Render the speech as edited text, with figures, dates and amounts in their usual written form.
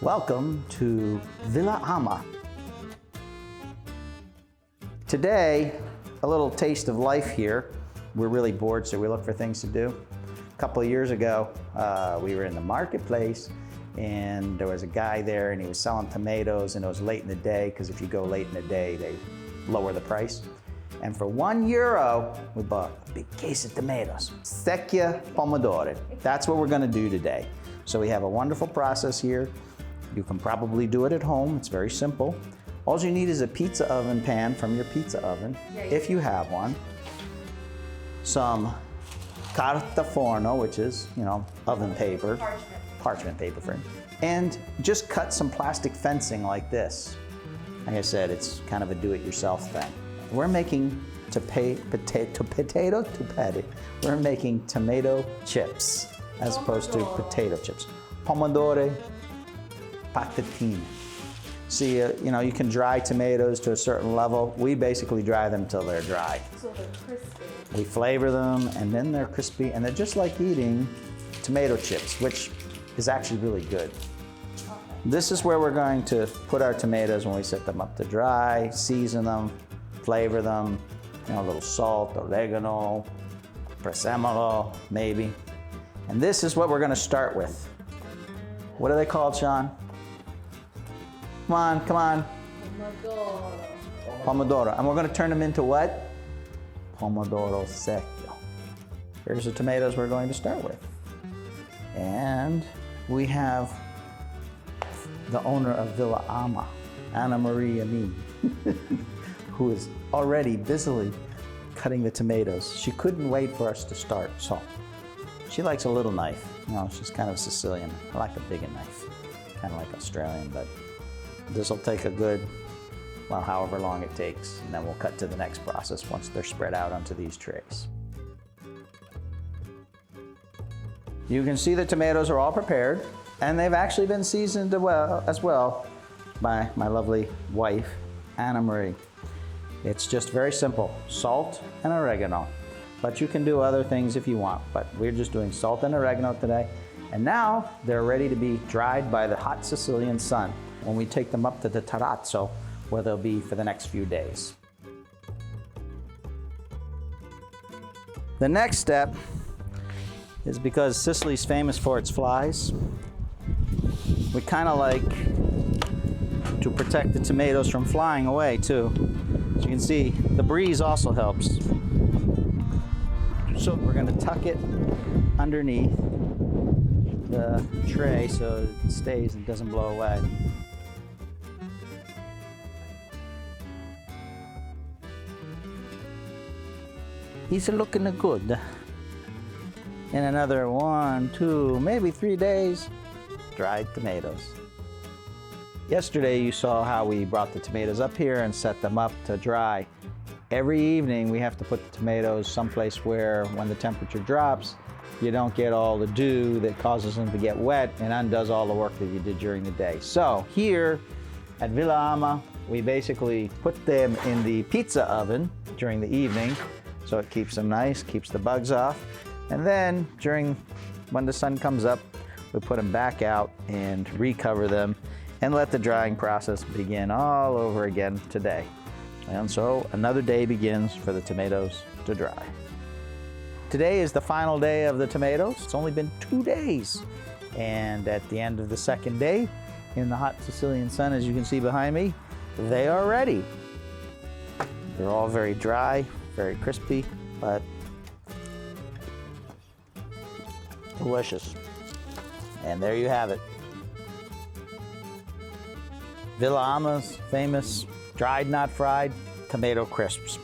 Welcome to Villa Ama. Today, a little taste of life here. We're really bored, so we look for things to do. A couple of years ago, we were in the marketplace and there was a guy there and he was selling tomatoes, and it was late in the day, because if you go late in the day, they lower the price. And for €1, we bought a big case of tomatoes. Secchia pomodori. That's what we're gonna do today. So we have a wonderful process here. You can probably do it at home. It's very simple. All you need is a pizza oven pan from your pizza oven, if you have one. Some carta forno, which is, oven paper. Parchment paper frame. And just cut some plastic fencing like this. Like I said, it's kind of a do-it-yourself thing. We're making We're making tomato chips as opposed to potato chips. Pomodoro patatine. See, you can dry tomatoes to a certain level. We basically dry them till they're dry. So they're crispy. We flavor them, and then they're crispy, and they're just like eating tomato chips, which is actually really good. Okay. This is where we're going to put our tomatoes when we set them up to dry, season them, flavor them, a little salt, oregano, prezzemolo, maybe. And this is what we're gonna start with. What are they called, Sean? Come on. Pomodoro. Pomodoro. And we're gonna turn them into what? Pomodoro secchio. Here's the tomatoes we're going to start with. And we have the owner of Villa Ama, Anna Maria Me, who is already busily cutting the tomatoes. She couldn't wait for us to start, so she likes a little knife. She's kind of Sicilian. I like a bigger knife, kind of like Australian, but this will take a good, however long it takes, and then we'll cut to the next process once they're spread out onto these trays. You can see the tomatoes are all prepared, and they've actually been seasoned as well by my lovely wife, Anna Marie. It's just very simple, salt and oregano. But you can do other things if you want, but we're just doing salt and oregano today. And now they're ready to be dried by the hot Sicilian sun when we take them up to the terrazzo, where they'll be for the next few days. The next step is, because Sicily's famous for its flies, we kind of like to protect the tomatoes from flying away too. As you can see, the breeze also helps. So we're going to tuck it underneath the tray so it stays and doesn't blow away. He's looking good. In another 1, 2, maybe 3 days, dried tomatoes. Yesterday you saw how we brought the tomatoes up here and set them up to dry. Every evening we have to put the tomatoes someplace where, when the temperature drops, you don't get all the dew that causes them to get wet and undoes all the work that you did during the day. So here at Villa Ama, we basically put them in the pizza oven during the evening, so it keeps them nice, keeps the bugs off. And then when the sun comes up, we put them back out and recover them and let the drying process begin all over again today. And so another day begins for the tomatoes to dry. Today is the final day of the tomatoes. It's only been 2 days. And at the end of the second day, in the hot Sicilian sun, as you can see behind me, they are ready. They're all very dry, very crispy, but delicious. And there you have it. Villa Ama's famous dried, not fried, tomato crisps.